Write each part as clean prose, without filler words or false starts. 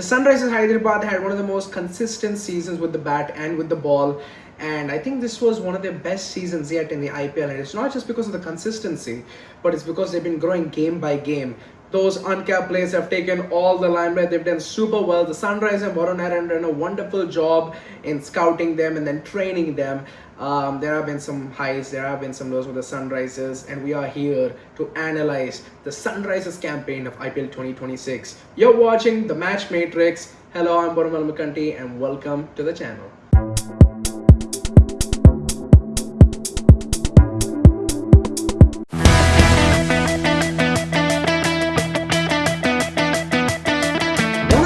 The SunRisers Hyderabad had one of the most consistent seasons with the bat and with the ball, and I think this was one of their best seasons yet in the IPL. And it's not just because of the consistency, but it's because they've been growing game by game. Those uncapped players have taken all the limelight. They've done super well. The Sunrise and Varun have done a wonderful job in scouting them and then training them. There have been some highs, there have been some lows with the Sunrisers, and we are here to analyze the Sunrisers campaign of IPL 2026. You're watching the Match Matrix. Hello, I'm Borumal Mukanti, and welcome to the channel.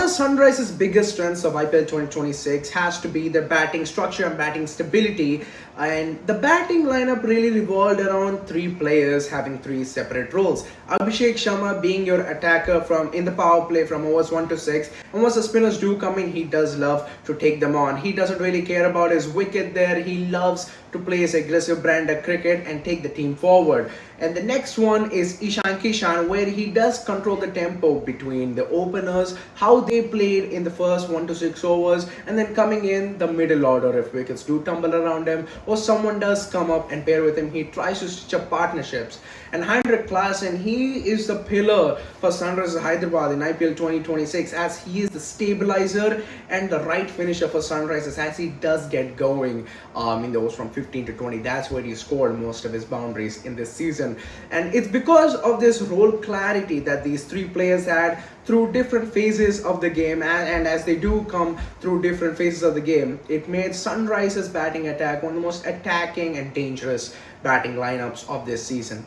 Sunrise's biggest strengths of IPL 2026 has to be their batting structure and batting stability, and the batting lineup really revolved around three players having three separate roles. Abhishek Sharma being your attacker from in the power play from overs 1 to 6, and once the spinners do come in, he does love to take them on. He doesn't really care about his wicket there. He loves to play his aggressive brand of cricket and take the team forward. And the next one is Ishan Kishan, where he does control the tempo between the openers, how they played in the first 1 to 6 overs, and then coming in the middle order. If wickets do tumble around him or someone does come up and pair with him, he tries to stitch up partnerships. And Hinge Klaasen, he is the pillar for SunRisers Hyderabad in IPL 2026, as he is the stabilizer and the right finisher for SunRisers as he does get going in those from 15 to 20. That's where he scored most of his boundaries in this season. And it's because of this role clarity that these three players had through different phases of the game, and as they do come through different phases of the game, it made SunRisers batting attack one of the most attacking and dangerous batting lineups of this season.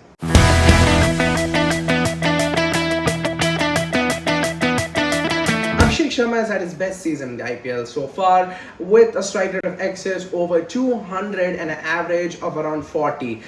Abhishek Sharma has had his best season in the IPL so far, with a strike rate of excess over 200 and an average of around 40.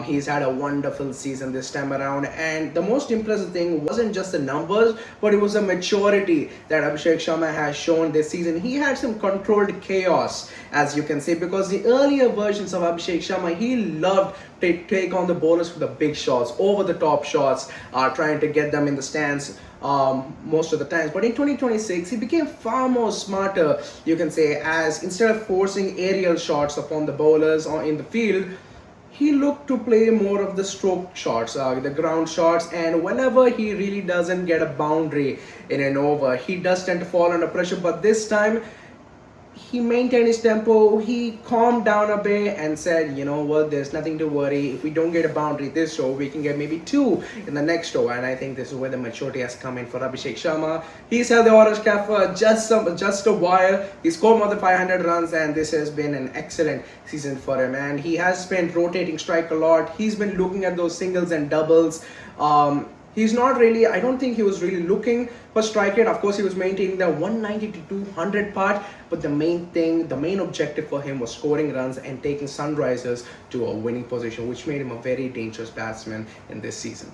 He's had a wonderful season this time around, and the most impressive thing wasn't just the numbers, but it was the maturity that Abhishek Sharma has shown this season. He had some controlled chaos, as you can see, because the earlier versions of Abhishek Sharma, he loved to take on the bowlers with the big shots, over the top shots, trying to get them in the stands most of the times. But in 2026, he became far more smarter, you can say, as instead of forcing aerial shots upon the bowlers or in the field, he looked to play more of the stroke shots, the ground shots, and whenever he really doesn't get a boundary in an over, he does tend to fall under pressure. But this time, he maintained his tempo. He calmed down a bit and said, you know what, there's nothing to worry. If we don't get a boundary this show, we can get maybe two in the next show. And I think this is where the maturity has come in for Abhishek Sharma. He's held the orange cap for just a while. He scored more than 500 runs, and this has been an excellent season for him. And he has been rotating strike a lot. He's been looking at those singles and doubles. He's not really, I don't think he was really looking for strike rate. Of course, he was maintaining the 190 to 200 part, but the main objective for him was scoring runs and taking Sunrisers to a winning position, which made him a very dangerous batsman in this season.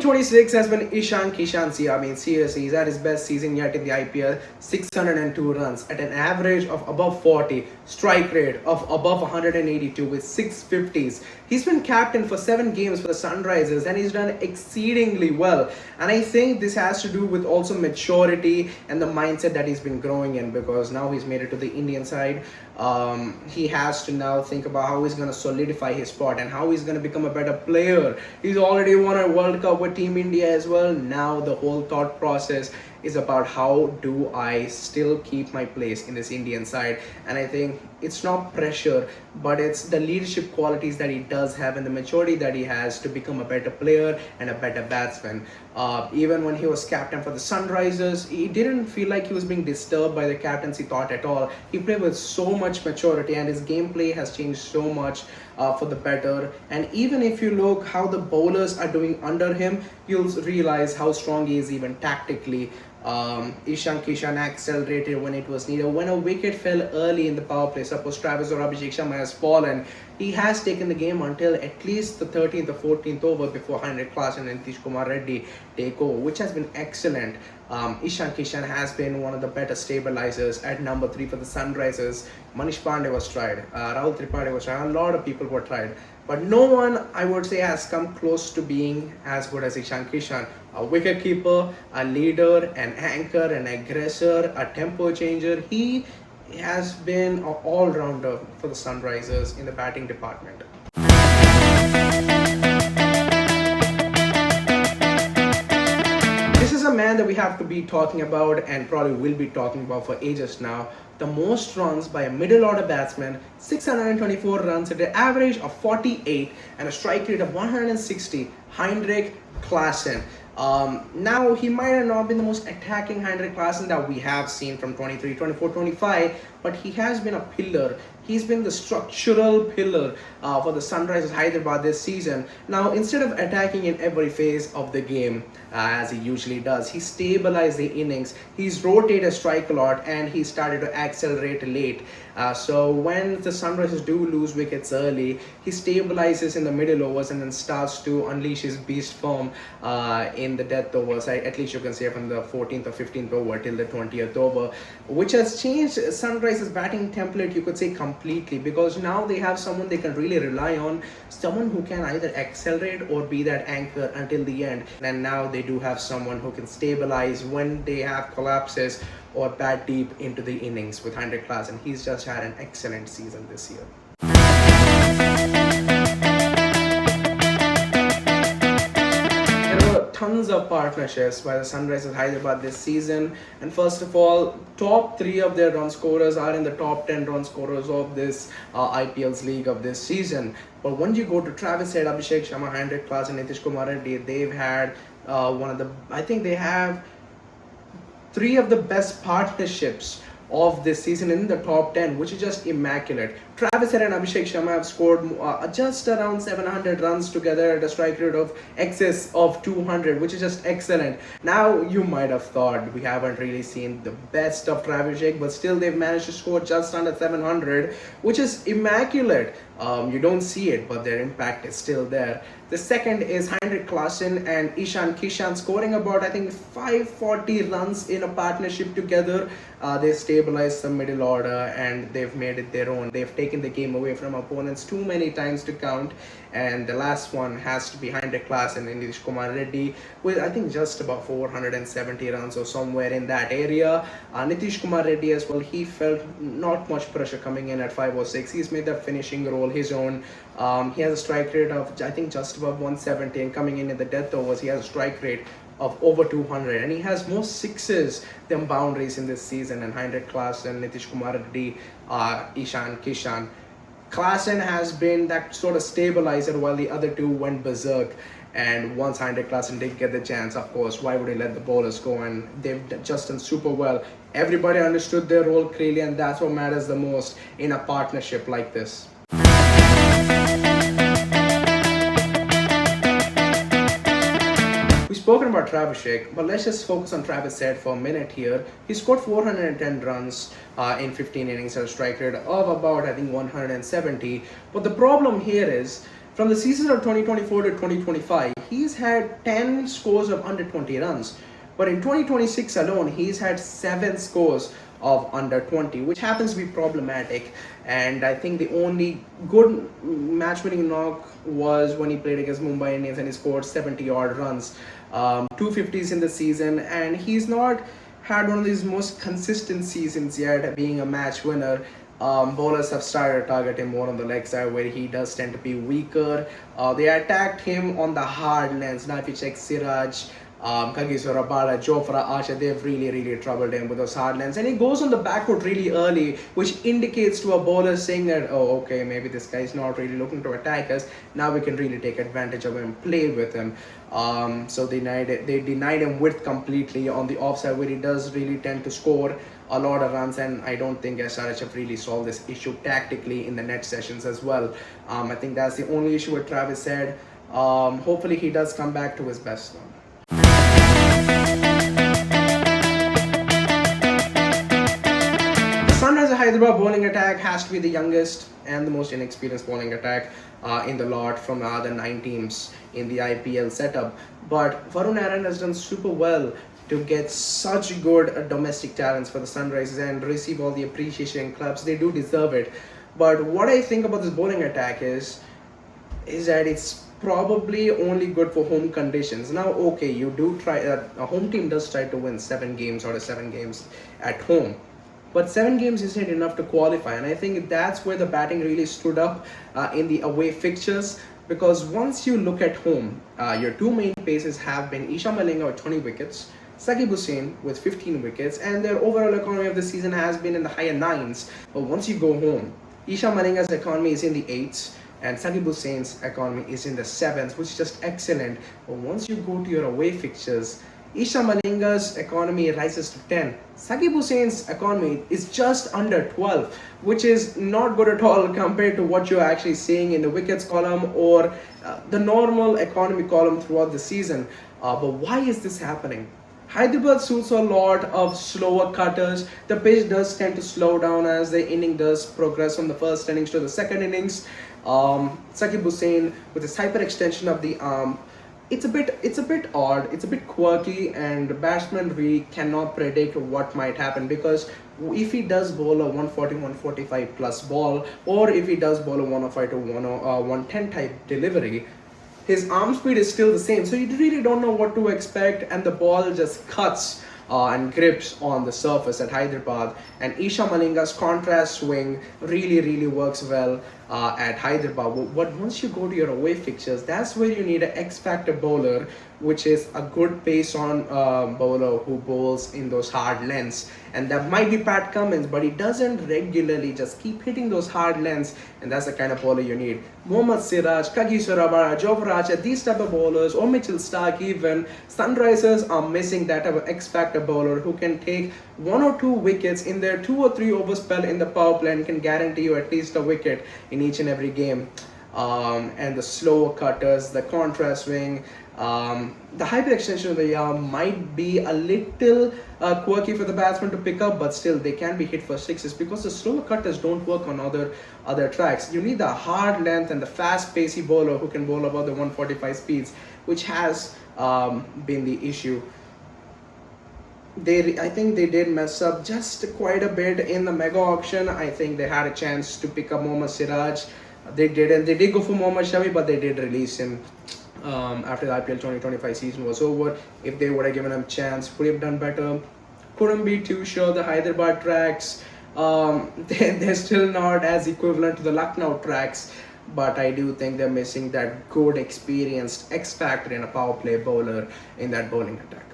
2026 has been Ishan Kishan. I mean, seriously, he's had his best season yet in the IPL. 602 runs at an average of above 40, strike rate of above 182 with 650s. He's been captain for 7 games for the Sunrisers, and he's done exceedingly well. And I think this has to do with also maturity and the mindset that he's been growing in, because now he's made it to the Indian side. He has to now think about how he's going to solidify his spot and how he's going to become a better player. He's already won a World Cup with Team India as well. Now the whole thought process is about how do I still keep my place in this Indian side. And I think it's not pressure, but it's the leadership qualities that he does have and the maturity that he has to become a better player and a better batsman. Even when he was captain for the Sunrisers, he didn't feel like he was being disturbed by the captaincy thought at all. He played with so much maturity, and his gameplay has changed so much for the better. And even if you look how the bowlers are doing under him, you'll realize how strong he is even tactically. Ishan Kishan accelerated when it was needed. When a wicket fell early in the power play, suppose Travis or Abhishek Sharma has fallen, he has taken the game until at least the 13th or 14th over before Klaasen and Nitish Kumar Reddy take over, which has been excellent. Ishan Kishan has been one of the better stabilizers at number 3 for the Sunrisers. Manish Pandey was tried, Rahul Tripathi was tried, a lot of people were tried. But no one, I would say, has come close to being as good as Ishan Kishan. A wicket keeper, a leader, an anchor, an aggressor, a tempo changer. He has been an all-rounder for the SunRisers in the batting department. This is a man that we have to be talking about and probably will be talking about for ages now. The most runs by a middle order batsman, 624 runs at an average of 48 and a strike rate of 160, Heinrich Klaasen. Now, he might have not been the most attacking Heinrich Klaasen that we have seen from 23, 24, 25, but he has been a pillar. He's been the structural pillar for the SunRisers Hyderabad this season. Now, instead of attacking in every phase of the game, as he usually does, he stabilized the innings. He's rotated strike a lot and he started to accelerate late. So when the SunRisers do lose wickets early, he stabilizes in the middle overs and then starts to unleash his beast form in the death overs. At least you can say from the 14th or 15th over till the 20th over, which has changed SunRisers batting template, you could say, completely, because now they have someone they can really rely on, someone who can either accelerate or be that anchor until the end. And now they do have someone who can stabilize when they have collapses or bat deep into the innings with Heinrich Klaasen. He's just had an excellent season this year. There were tons of partnerships by the SunRisers Hyderabad this season, and first of all, top 3 of their run scorers are in the top 10 run scorers of this IPL's league of this season. But when you go to Travis Head, Abhishek, Sharma, Heinrich Klaasen, Nitish, Kumar, Reddy, they've had I think they have 3 of the best partnerships of this season in the top 10, which is just immaculate. Travis Head and Abhishek Sharma have scored just around 700 runs together at a strike rate of excess of 200, which is just excellent. Now, you might have thought we haven't really seen the best of Travis Head, but still they've managed to score just under 700, which is immaculate. You don't see it, but their impact is still there. The second is Heinrich Klaasen and Ishan Kishan scoring about, I think, 540 runs in a partnership together. They stabilized the middle order and they've made it their own. They've taken the game away from opponents too many times to count. And the last one has to be Heinrich Klaasen and Nitish Kumar Reddy with, I think, just about 470 runs or somewhere in that area. Nitish Kumar Reddy as well, he felt not much pressure coming in at 506. He's made that finishing role his own. He has a strike rate of, I think, just above 170, and coming in the death overs, he has a strike rate of over 200, and he has more sixes than boundaries in this season. And Heinrich Klaasen, Nitish Kumar Reddy, Ishan Kishan. Klaasen has been that sort of stabilizer while the other 2 went berserk. And once Heinrich Klaasen did get the chance, of course, why would he let the bowlers go? And they've just done super well. Everybody understood their role clearly, and that's what matters the most in a partnership like this. We've spoken about Travis Head, but let's just focus on Travis Head for a minute here. He scored 410 runs in 15 innings at a strike rate of about, I think, 170. But the problem here is, from the season of 2024 to 2025, he's had 10 scores of under 20 runs. But in 2026 alone, he's had 7 scores of under 20, which happens to be problematic. And I think the only good match-winning knock was when he played against Mumbai Indians and he scored 70-odd runs, 250s in the season, and he's not had one of these most consistent seasons yet being a match winner. Bowlers have started to target him more on the leg side, where he does tend to be weaker. They attacked him on the hard lens. Now if you check Siraj, Kagiswara Bala, Jofra, Asha, they've really troubled him with those hard lens. And he goes on the back foot really early, which indicates to a bowler saying that, oh, okay, maybe this guy's not really looking to attack us. Now we can really take advantage of him, play with him. So they denied him width completely on the offside, where he does really tend to score a lot of runs. And I don't think SRH have really solved this issue tactically in the net sessions as well. I think that's the only issue with Travis Head. Hopefully he does come back to his best now. SunRisers Hyderabad bowling attack has to be the youngest and the most inexperienced bowling attack in the lot from the other 9 teams in the IPL setup. But Varun Aaron has done super well to get such good domestic talents for the SunRisers and receive all the appreciation in clubs. They do deserve it. But what I think about this bowling attack is, is that it's probably only good for home conditions. Now, okay, you do try, a home team does try to win 7 games out of 7 games at home, but 7 games isn't enough to qualify, and I think that's where the batting really stood up in the away fixtures. Because once you look at home, your two main paces have been Ishan Malinga with 20 wickets, Saqib Hussain with 15 wickets, and their overall economy of the season has been in the higher nines. But once you go home, Ishan Malinga's economy is in the eights, and Saqib Hussain's economy is in the sevens, which is just excellent. But once you go to your away fixtures, Ishan Malinga's economy rises to 10. Saqib Hussain's economy is just under 12, which is not good at all compared to what you're actually seeing in the wickets column or the normal economy column throughout the season. But why is this happening? Hyderabad suits a lot of slower cutters. The pitch does tend to slow down as the inning does progress from the first innings to the second innings. Saqib Hussain with his hyperextension of the arm, it's a bit odd, it's a bit quirky, and the batsman really cannot predict what might happen. Because if he does bowl a 140 145 plus ball, or if he does bowl a 105 to 110 type delivery, his arm speed is still the same, so you really don't know what to expect, and the ball just cuts and grips on the surface at Hyderabad. And Ishan Malinga's contrast swing really works well at Hyderabad. But once you go to your away fixtures, that's where you need an X-factor bowler, which is a good pace on bowler who bowls in those hard lengths. And that might be Pat Cummins, but he doesn't regularly just keep hitting those hard lengths, and that's the kind of bowler you need. Mohammad Siraj, Kagi Surabara, Jovraja, these type of bowlers, or Mitchell Stark even, SunRisers are missing that type of X-factor bowler who can take 1 or 2 wickets in their 2 or 3 over spell in the power play and can guarantee you at least a wicket in each and every game. And the slower cutters, the contrast swing, the hyperextension of the arm might be a little quirky for the batsman to pick up, but still they can be hit for sixes because the slower cutters don't work on other tracks. You need the hard length and the fast pacey bowler who can bowl above the 145 speeds, which has been the issue. I think they did mess up just quite a bit in the mega auction. I think they had a chance to pick up Mohammad Siraj. They didn't. They did go for Mohammad Shami, but they did release him after the IPL 2025 season was over. If they would have given him a chance, would have done better. Couldn't be too sure. The Hyderabad tracks, they're still not as equivalent to the Lucknow tracks, but I do think they're missing that good, experienced X factor in a power play bowler in that bowling attack.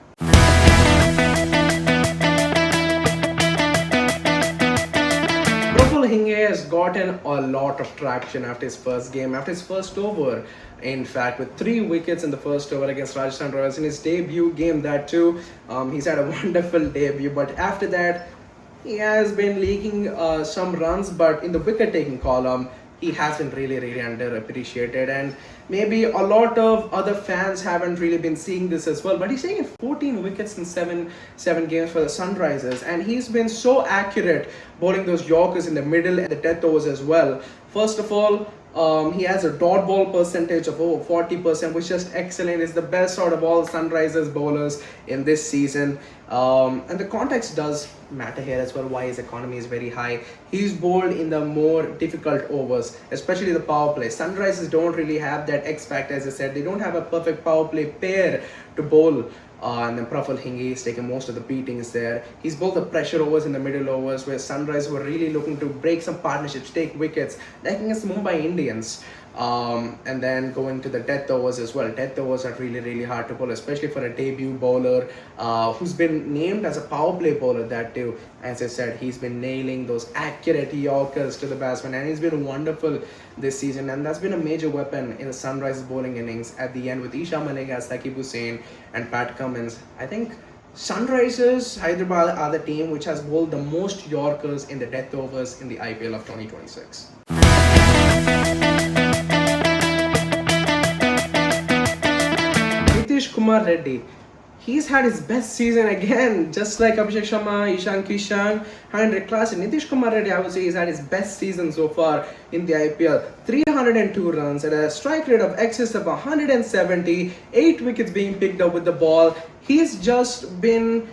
Praful Hinge has gotten a lot of traction after his first game, after his first over. In fact, with 3 wickets in the first over against Rajasthan Royals in his debut game, that too. He's had a wonderful debut, but after that, he has been leaking some runs, but in the wicket-taking column, he has been really underappreciated, and maybe a lot of other fans haven't really been seeing this as well. But he's taken 14 wickets in seven games for the SunRisers, and he's been so accurate bowling those Yorkers in the middle and the death overs as well. First of all, he has a dot ball percentage of over 40%, which is just excellent. It's the best out of all SunRisers bowlers in this season. And the context does matter here as well, why his economy is very high. He's bowled in the more difficult overs, especially the power play. SunRisers don't really have that X factor, as I said. They don't have a perfect power play pair to bowl. And then Praful Hinge is taking most of the beatings there. He's bowled the pressure overs in the middle overs, where SunRisers were really looking to break some partnerships, take wickets, like against Mumbai Indians. And then going to the death overs as well. Death overs are really hard to bowl, especially for a debut bowler who's been named as a power play bowler that too. As I said, he's been nailing those accurate Yorkers to the batsman, and he's been wonderful this season, and that's been a major weapon in the SunRisers bowling innings at the end with Ishan Malinga, Saqib Hussain and Pat Cummins. I think SunRisers Hyderabad are the team which has bowled the most Yorkers in the death overs in the IPL of 2026. Kumar Reddy, he's had his best season again, just like Abhishek Sharma, Ishan, Kishan, and Klaasen. Nitish Kumar Reddy, I would say, he's had his best season so far in the IPL. 302 runs at a strike rate of excess of 170, 8 wickets being picked up with the ball. He's just been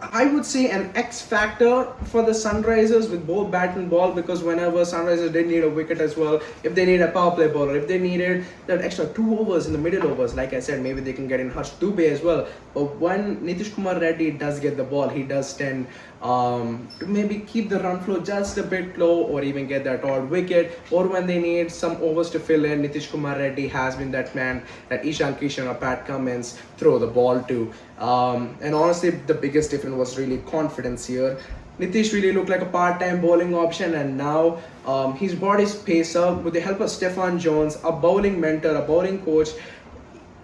I would say an X factor for the SunRisers with both bat and ball, because whenever SunRisers did need a wicket as well, if they need a power play bowler, if they needed that extra 2 overs in the middle overs, like I said, maybe they can get in Harsh Dubey as well. But when Nitish Kumar Reddy does get the ball, he does tend to maybe keep the run flow just a bit low, or even get that odd wicket. Or when they need some overs to fill in, Nitish Kumar Reddy has been that man that Ishan, Kishan or Pat Cummins throw the ball to. And honestly, the biggest difference was really confidence here. Nitish really looked like a part-time bowling option, and now he's brought his pace up with the help of Stefan Jones, a bowling mentor, a bowling coach.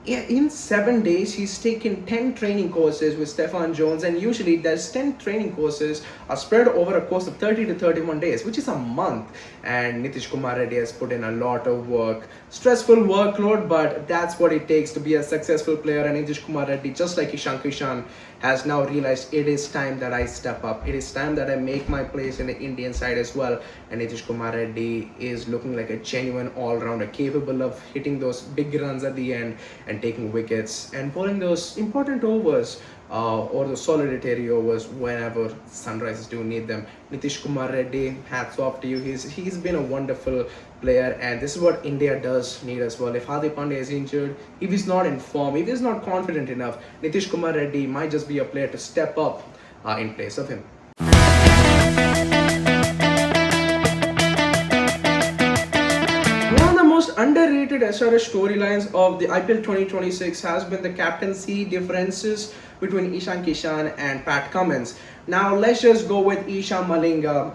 Yeah, in 7 days, he's taken 10 training courses with Stefan Jones, and usually there's 10 training courses are spread over a course of 30 to 31 days, which is a month. And Nitish Kumar Reddy has put in a lot of work. Stressful workload, but that's what it takes to be a successful player. And Nitish Kumar Reddy, just like Kishan, has now realized it is time that I step up. It is time that I make my place in the Indian side as well. And Nitish Kumar Reddy is looking like a genuine all-rounder, capable of hitting those big runs at the end and taking wickets and bowling those important overs or the solitary overs whenever SunRisers do need them. Nitish Kumar Reddy, hats off to you. He's been a wonderful player, and this is what India does need as well. If Hardik Pandya is injured, if he's not in form, if he's not confident enough, Nitish Kumar Reddy might just be a player to step up in place of him. One of the most underrated SRH storylines of the IPL 2026 has been the captaincy differences between Ishan Kishan and Pat Cummins. Now let's just go with Ishan Malinga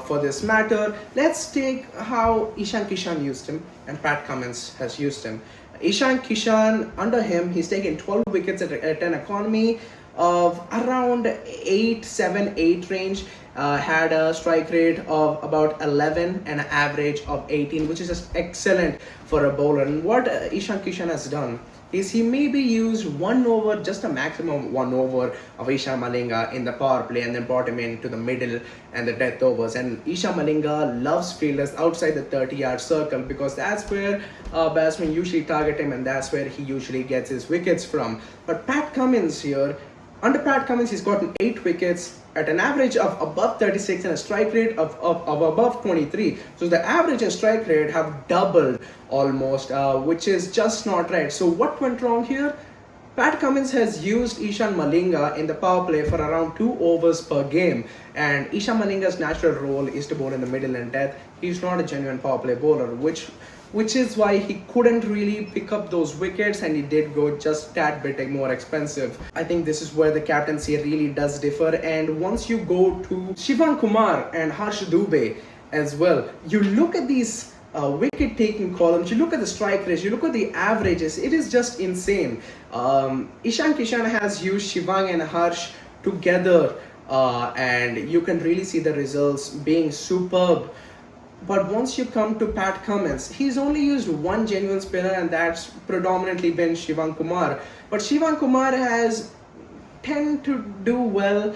for this matter. Let's take how Ishan Kishan used him and Pat Cummins has used him. Ishan Kishan, under him, he's taken 12 wickets at an economy of around 8, 7, 8 range. Had a strike rate of about 11 and an average of 18, which is just excellent for a bowler. And what Ishan Kishan has done is he maybe used 1 over, just a maximum 1 over of Ishan Malinga in the power play, and then brought him into the middle and the death overs. And Ishan Malinga loves fielders outside the 30-yard circle, because that's where batsmen usually target him, and that's where he usually gets his wickets from. But Pat Cummins here, under Pat Cummins, he's gotten 8 wickets at an average of above 36 and a strike rate of above 23. So the average and strike rate have doubled almost, which is just not right. So what went wrong here? Pat Cummins has used Ishan Malinga in the power play for around 2 overs per game, and Ishan Malinga's natural role is to bowl in the middle and death. He's not a genuine power play bowler, which is why he couldn't really pick up those wickets, and he did go just that bit more expensive. I think this is where the captaincy really does differ. And once you go to Shivan Kumar and Harsh Dubey as well, you look at these wicket taking columns, you look at the strike rates, you look at the averages, it is just insane. Ishan Kishan has used Shivang and Harsh together, and you can really see the results being superb. But once you come to Pat Cummins, he's only used 1 genuine spinner, and that's predominantly been Shivan Kumar. But Shivan Kumar has tend to do well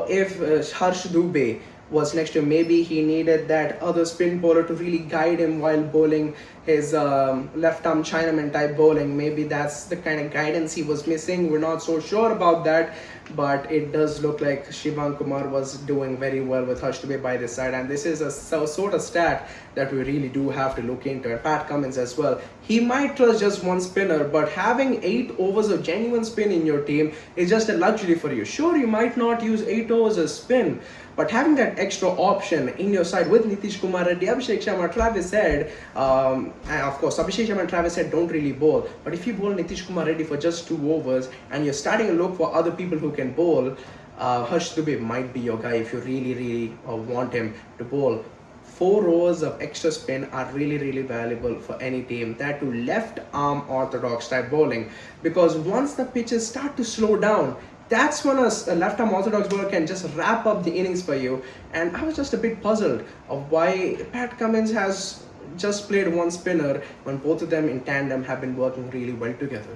if Harsh Dubey was next to him. Maybe he needed that other spin bowler to really guide him while bowling his left arm Chinaman type bowling. Maybe that's the kind of guidance he was missing. We're not so sure about that, but it does look like Shivan Kumar was doing very well with Harsh Dubey by this side, and this is a sort of stat that we really do have to look into. And Pat Cummins as well, he might trust just 1 spinner, but having 8 overs of genuine spin in your team is just a luxury for you. Sure, you might not use 8 overs of spin, but having that extra option in your side with Nitish Kumar Reddy, Abhishek Sharma, Travis Head, and of course Abhishek Sharma and Travis Head don't really bowl, but if you bowl Nitish Kumar Reddy for just 2 overs and you're starting to look for other people who can bowl, Harsh Dubey might be your guy if you really want him to bowl. 4 overs of extra spin are really valuable for any team, that to left arm orthodox type bowling, because once the pitches start to slow down, that's when a left arm orthodox bowler can just wrap up the innings for you. And I was just a bit puzzled of why Pat Cummins has just played 1 spinner when both of them in tandem have been working really well together.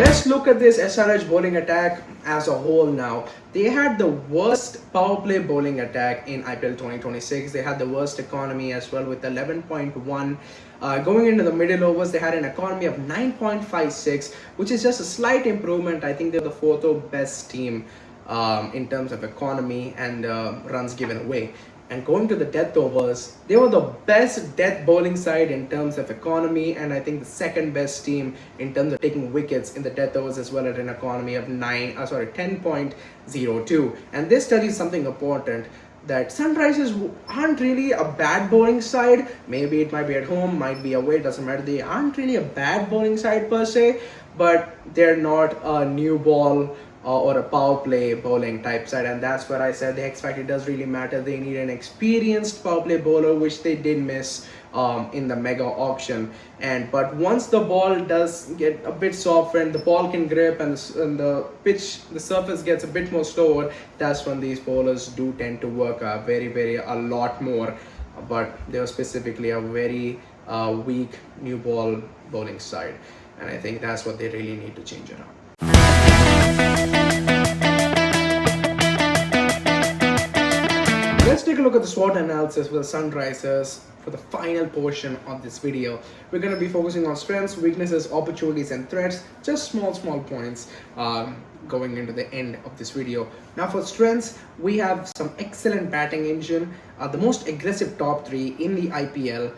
Let's look at this SRH bowling attack as a whole now. They had the worst power play bowling attack in IPL 2026. They had the worst economy as well with 11.1. Going into the middle overs, they had an economy of 9.56, which is just a slight improvement. I think they're the fourth or best team in terms of economy and runs given away. And going to the death overs, they were the best death bowling side in terms of economy, and I think the second best team in terms of taking wickets in the death overs as well, at an economy of 10.02. And this tells you something important, that SunRisers aren't really a bad bowling side. Maybe it might be at home, might be away, doesn't matter. They aren't really a bad bowling side per se, but they're not a new ball or a power play bowling type side, and that's where I said the X factor does really matter. They need an experienced power play bowler, which they did miss in the mega auction. But once the ball does get a bit softened, the ball can grip, and the pitch, the surface gets a bit more slower, that's when these bowlers do tend to work a lot more. But they were specifically a very weak new ball bowling side, and I think that's what they really need to change around. Let's take a look at the SWOT analysis for the SunRisers for the final portion of this video. We're going to be focusing on strengths, weaknesses, opportunities, and threats. Just small points going into the end of this video. Now for strengths, we have some excellent batting engine, the most aggressive top three in the IPL.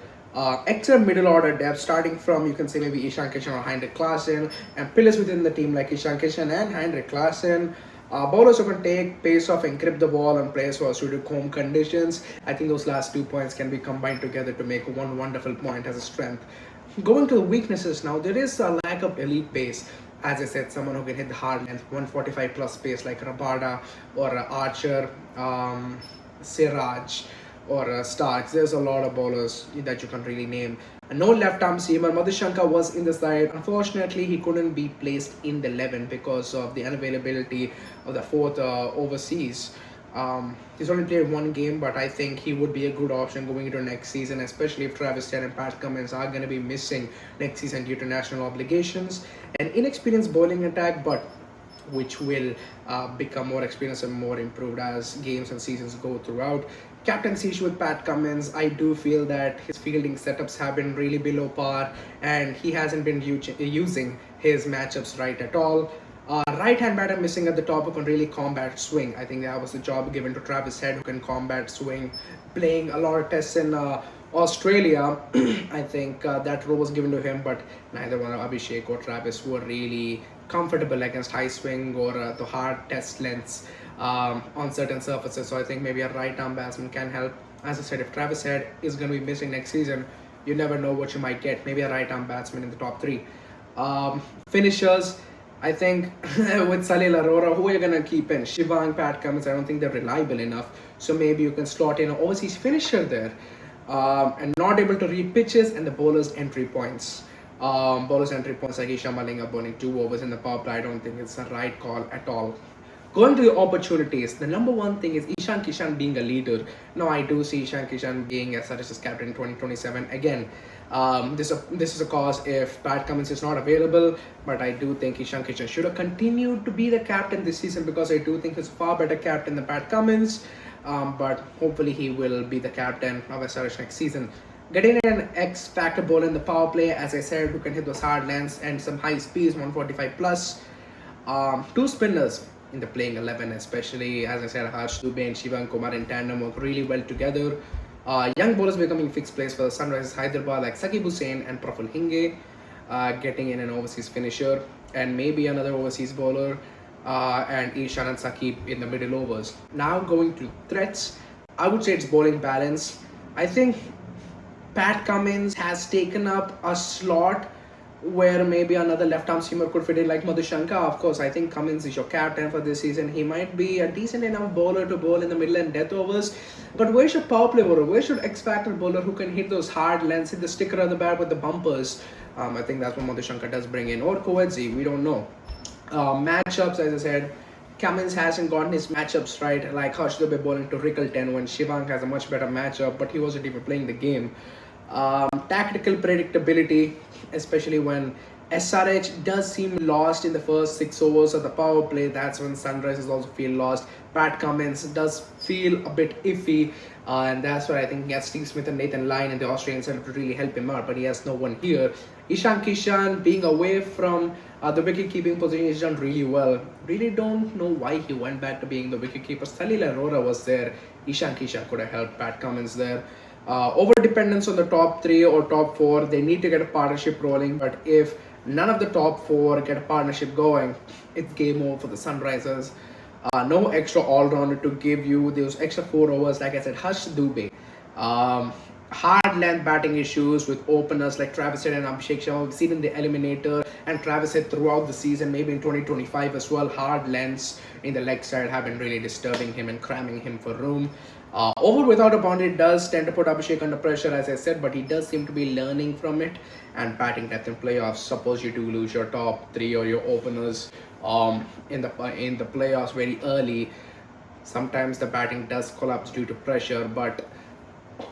Excellent middle order depth, starting from, you can say, maybe Kishan Klaasen or Klaasen, and pillars within the team like Kishan Klaasen and Klaasen. Bowlers who can take pace off and grip the ball, and players who are suited to home conditions. I think those last 2 points can be combined together to make one wonderful point as a strength. Going to the weaknesses now, there is a lack of elite pace. As I said, someone who can hit the hard length, 145 plus pace like Rabada or Archer, Siraj, or Starks. There's a lot of bowlers that you can really name. No left arm seamer. Madhushanka was in the side. Unfortunately, he couldn't be placed in the 11 because of the unavailability of the fourth overseas. He's only played one game, but I think he would be a good option going into next season, especially if Travis Head and Pat Cummins are going to be missing next season due to national obligations. An inexperienced bowling attack, but which will become more experienced and more improved as games and seasons go throughout. Captaincy issue with Pat Cummins. I do feel that his fielding setups have been really below par, and he hasn't been using his matchups right at all. Right hand batter missing at the top who can really combat swing. I think that was the job given to Travis Head, who can combat swing, playing a lot of tests in Australia. I think that role was given to him, but neither one of Abhishek or Travis were really comfortable against high swing or the hard test lengths on certain surfaces. So I think maybe a right arm batsman can help. As I said, if Travis Head is going to be missing next season, you never know what you might get. Maybe a right arm batsman in the top three. Finishers, I think with Salil Arora, who are you going to keep in? Shivang, Pat Cummins, I don't think they're reliable enough. So maybe you can slot in an overseas finisher there. And not able to read pitches and the bowler's entry points. Bowler's entry points like Ishan Malinga bowling 2 overs in the power play, I don't think it's the right call at all. Going to the opportunities, the number one thing is Ishan Kishan being a leader. Now I do see Ishan Kishan being SRH's captain in 2027. Again, this is a cause if Pat Cummins is not available, but I do think Ishan Kishan should have continued to be the captain this season, because I do think he's a far better captain than Pat Cummins. But hopefully he will be the captain of SRH next season. Getting an X-factor bowler in the power play, as I said, who can hit those hard lengths and some high speeds, 145 plus. 2 spinners in the playing 11, especially, as I said, Harsh Dubey and Shivan Kumar in tandem work really well together. Young bowlers becoming fixed plays for the SunRisers Hyderabad like Saqib Hussain and Praful Hinge, getting in an overseas finisher and maybe another overseas bowler, and Ishan and Saqib in the middle overs. Now going to threats, I would say it's bowling balance. I think Pat Cummins has taken up a slot where maybe another left-arm seamer could fit in like Madhushanka. Of course, I think Cummins is your captain for this season. He might be a decent enough bowler to bowl in the middle and death overs. But where should power play bowler? Where should X-factor bowler who can hit those hard lengths, hit the sticker on the bat with the bumpers? I think that's what Madhushanka does bring in. Or Koetzi, we don't know. Matchups, as I said, Cummins hasn't gotten his matchups right, like Harsh Dubey bowling to Rickelton when Shivang has a much better matchup, but he wasn't even playing the game. Tactical predictability, especially when SRH does seem lost in the first 6 overs of the power play. That's when SunRisers also feel lost. Pat Cummins does feel a bit iffy, and that's where I think he has Steve Smith and Nathan Lyon in the Australian side to really help him out, but he has no one here. Ishan Kishan being away from the wicket keeping position is done really well. Really don't know why he went back to being the wicket keeper. Salil Arora was there. Ishan Kishan could have helped Pat Cummins there. Over dependence on the top 3 or top 4, they need to get a partnership rolling, but if none of the top 4 get a partnership going, it's game over for the SunRisers. No extra all-rounder to give you those extra 4 overs. Like I said, Harsh Dubey. Hard length batting issues with openers like Travis Head and Abhishek Sharma. We've seen in the eliminator and Travis Head throughout the season, maybe in 2025 as well. Hard lengths in the leg side have been really disturbing him and cramming him for room. Over without a boundary does tend to put Abhishek under pressure, as I said, but he does seem to be learning from it. And batting depth in playoffs, suppose you do lose your top 3 or your openers in the playoffs very early, sometimes the batting does collapse due to pressure. But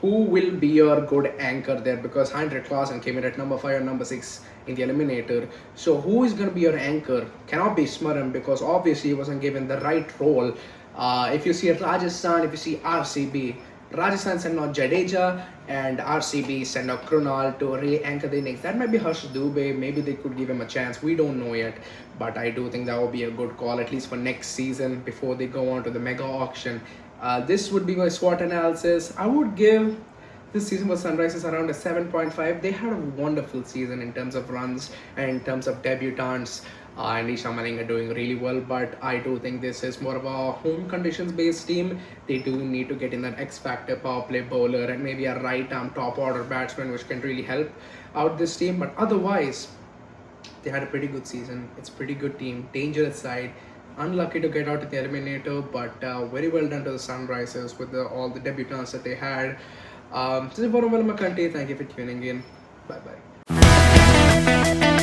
who will be your good anchor there? Because Hinge Klaasen came in at number 5 or number 6 in the eliminator. So who is going to be your anchor? Cannot be Smaran, because obviously he wasn't given the right role. If you see Rajasthan, if you see RCB, Rajasthan send out Jadeja and RCB send out Krunal to really anchor the innings. That might be Harsh Dubey. Maybe they could give him a chance. We don't know yet. But I do think that would be a good call, at least for next season before they go on to the mega auction. This would be my SWOT analysis. I would give this season for SunRisers around a 7.5. They had a wonderful season in terms of runs and in terms of debutants. And Ishan are doing really well, but I do think this is more of a home conditions based team. They do need to get in that X factor power play bowler and maybe a right arm top order batsman, which can really help out this team. But otherwise, they had a pretty good season. It's a pretty good team, dangerous side. Unlucky to get out in the eliminator, but very well done to the SunRisers with all the debutants that they had. This is Thank you for tuning in. Bye bye.